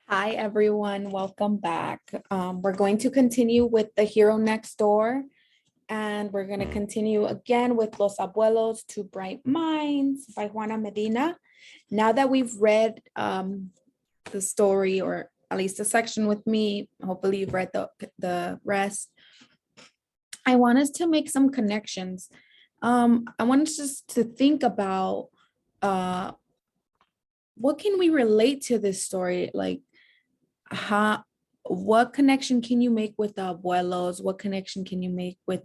Hi, everyone. Welcome back. We're going to continue with The Hero Next Door, and we're going to continue again with Los Abuelos, Two Bright Minds by Juana Medina. Now that we've read the story, or at least a section with me, hopefully you've read the rest, I want us to make some connections. I want us just to think about what can we relate to this story? Like, what connection can you make with the abuelos? What connection can you make with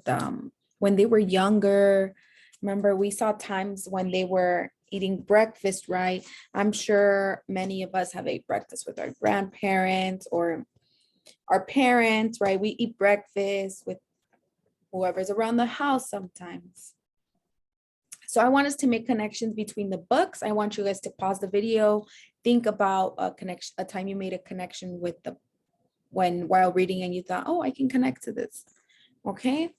when they were younger? Remember, we saw times when they were eating breakfast, right? I'm sure many of us have ate breakfast with our grandparents or our parents, right? We eat breakfast with whoever's around the house sometimes. So I want us to make connections between the books. I want you guys to pause the video, think about a time you made a connection with while reading and you thought, oh, I can connect to this. Okay.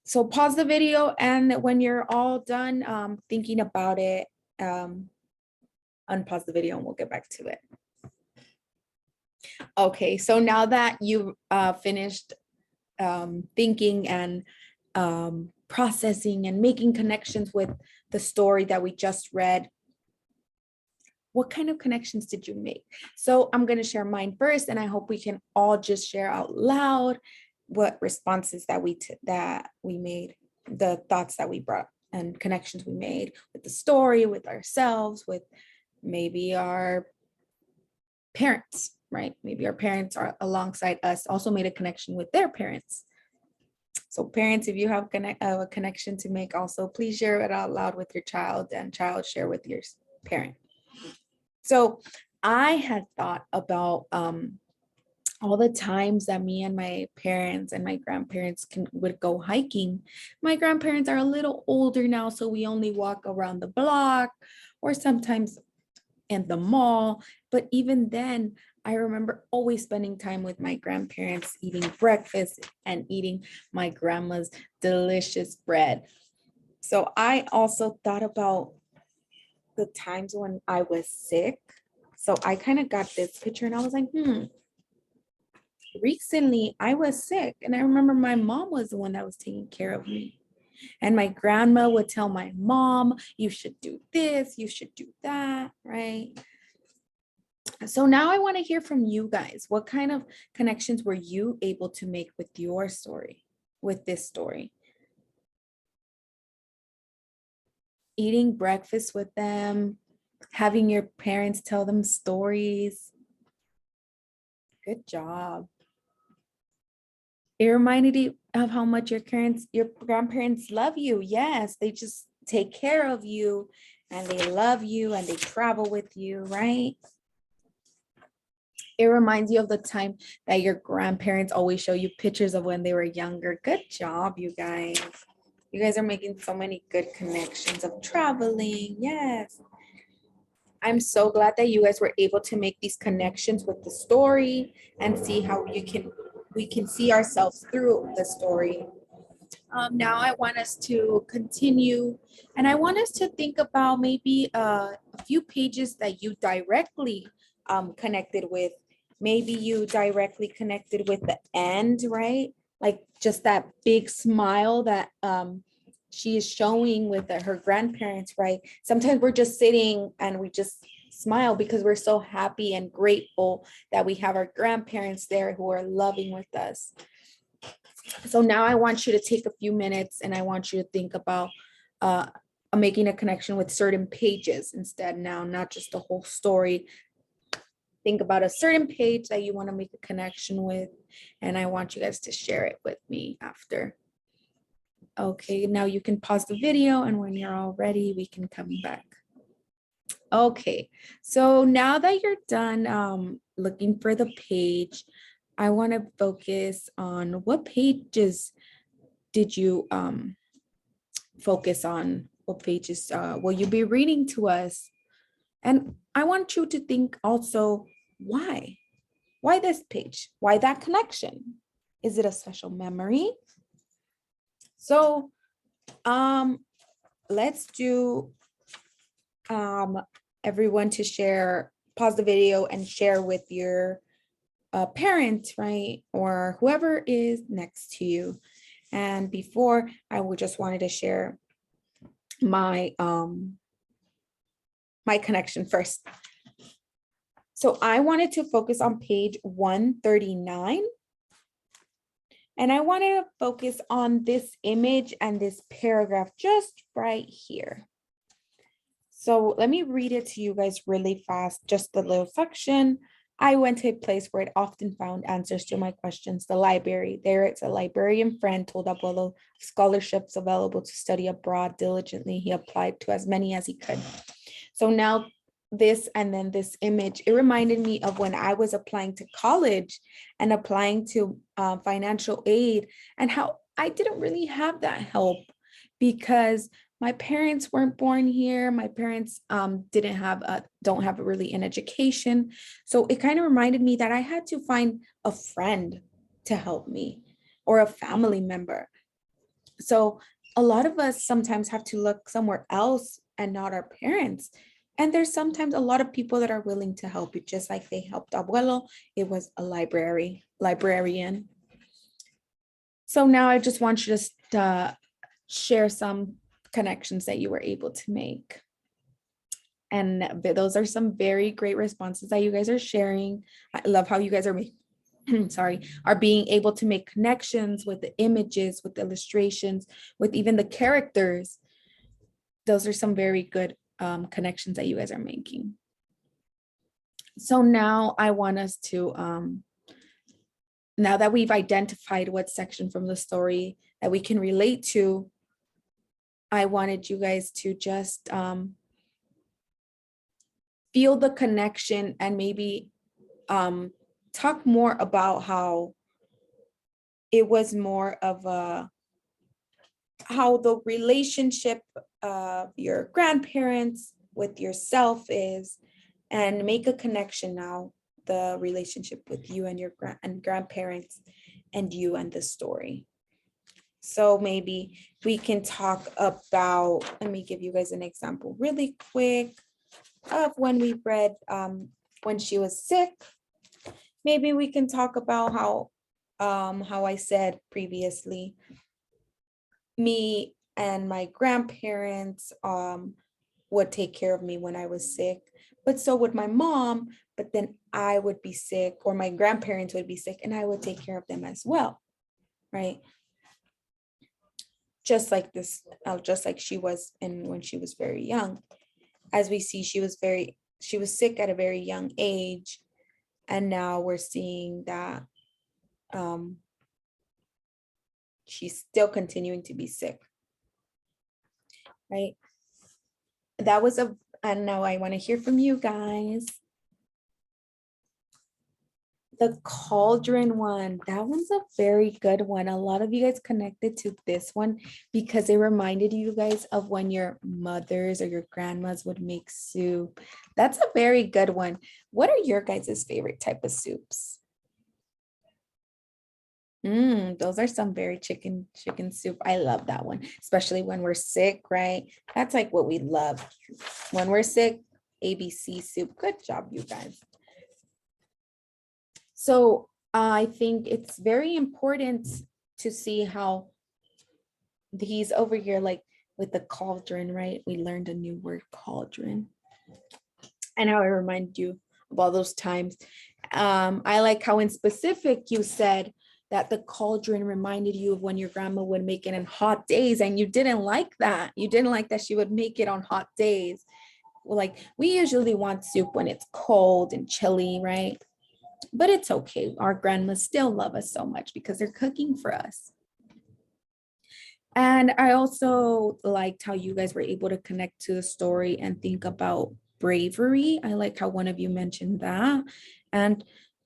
So pause the video, and when you're all done thinking about it, unpause the video and we'll get back to it. Okay, so now that you finished thinking and processing and making connections with the story that we just read, what kind of connections did you make? So I'm going to share mine first, and I hope we can all just share out loud what responses that we made, the thoughts that we brought and connections we made with the story, with ourselves, with maybe our parents, right? Maybe our parents are alongside us also made a connection with their parents. So parents, if you have a connection to make, also please share it out loud with your child, and child share with your parent. So I had thought about all the times that me and my parents and my grandparents would go hiking. My grandparents are a little older now, so we only walk around the block or sometimes in the mall. But even then, I remember always spending time with my grandparents, eating breakfast and eating my grandma's delicious bread. So I also thought about the times when I was sick. So I kind of got this picture and I was like, recently I was sick. And I remember my mom was the one that was taking care of me. And my grandma would tell my mom, you should do this, you should do that, right? So now I want to hear from you guys. What kind of connections were you able to make with your story, with this story? Eating breakfast with them, having your parents tell them stories. Good job. It reminded you of how much your grandparents love you. Yes, they just take care of you and they love you and they travel with you, right? It reminds you of the time that your grandparents always show you pictures of when they were younger. Good job, you guys. You guys are making so many good connections of traveling. Yes. I'm so glad that you guys were able to make these connections with the story and see how we can see ourselves through the story. Now I want us to continue, and I want us to think about maybe a few pages that you directly connected with. Maybe you directly connected with the end, right? Like just that big smile that she is showing with her grandparents, right? Sometimes we're just sitting and we just smile because we're so happy and grateful that we have our grandparents there who are loving with us. So now I want you to take a few minutes and I want you to think about making a connection with certain pages instead now, not just the whole story. Think about a certain page that you want to make a connection with, and I want you guys to share it with me after. Okay, now you can pause the video, and when you're all ready, we can come back. Okay, so now that you're done looking for the page, I want to focus on what pages did you focus on? What pages will you be reading to us? And I want you to think also, why? Why this page? Why that connection? Is it a special memory? So let's do everyone to share pause the video and share with your parent, right? Or whoever is next to you. And before, I would just wanted to share my my connection first. So I wanted to focus on page 139. And I wanted to focus on this image and this paragraph just right here. So let me read it to you guys really fast, just the little section. I went to a place where it often found answers to my questions, the library. There, it's a librarian friend told Abuelo scholarships available to study abroad diligently. He applied to as many as he could. So now this and then this image, it reminded me of when I was applying to college and applying to financial aid, and how I didn't really have that help because my parents weren't born here. My parents don't have really an education. So it kind of reminded me that I had to find a friend to help me or a family member. So a lot of us sometimes have to look somewhere else and not our parents. And there's sometimes a lot of people that are willing to help you, just like they helped Abuelo. It was a librarian. So now I just want you to share some connections that you were able to make. And those are some very great responses that you guys are sharing. I love how you guys are are being able to make connections with the images, with the illustrations, with even the characters. Those are some very good connections that you guys are making. So now I want us to, now that we've identified what section from the story that we can relate to, I wanted you guys to just feel the connection and maybe talk more about how it was more of how the relationship of your grandparents with yourself is, and make a connection now, the relationship with you and your grandparents and you and the story. So maybe we can talk about, let me give you guys an example really quick of when we read when she was sick. Maybe we can talk about how I said previously, me and my grandparents would take care of me when I was sick, but so would my mom, but then I would be sick, or my grandparents would be sick and I would take care of them as well, right? Just like this, just like she was when she was very young. As we see, she was sick at a very young age, and now we're seeing that she's still continuing to be sick, right? That was and now I want to hear from you guys. The cauldron one, that one's a very good one. A lot of you guys connected to this one because it reminded you guys of when your mothers or your grandmas would make soup. That's a very good one. What are your guys' favorite type of soups? Those are some very chicken soup. I love that one, especially when we're sick, right? That's like what we love. When we're sick, ABC soup. Good job, you guys. So I think it's very important to see how he's over here, like with the cauldron, right? We learned a new word, cauldron. And how it reminded you of all those times. I like how in specific you said that the cauldron reminded you of when your grandma would make it in hot days, and you didn't like that. You didn't like that she would make it on hot days. Well, like we usually want soup when it's cold and chilly, right? But it's okay. Our grandmas still love us so much because they're cooking for us. And I also liked how you guys were able to connect to the story and think about bravery. I like how one of you mentioned that. And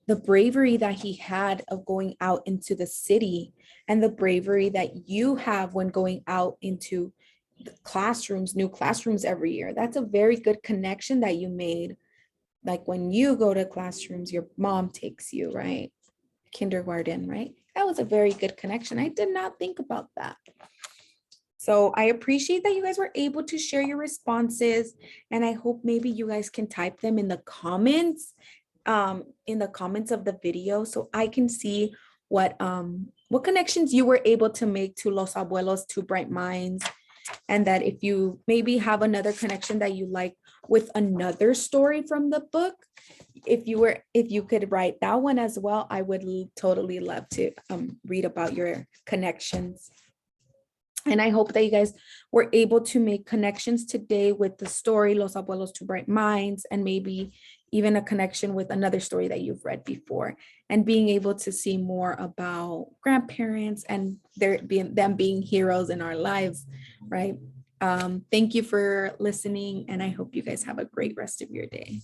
the bravery that he had of going out into the city, and the bravery that you have when going out into the classrooms, new classrooms every year. That's a very good connection that you made. Like when you go to classrooms, your mom takes you, right? Kindergarten, right? That was a very good connection. I did not think about that. So I appreciate that you guys were able to share your responses, and I hope maybe you guys can type them in the comments of the video, so I can see what connections you were able to make to Los Abuelos, to Bright Minds, and that if you maybe have another connection that you like with another story from the book, if you could write that one as well, I would totally love to read about your connections. And I hope that you guys were able to make connections today with the story Los Abuelos to Bright Minds, and maybe even a connection with another story that you've read before, and being able to see more about grandparents and them being heroes in our lives, right? Thank you for listening, and I hope you guys have a great rest of your day.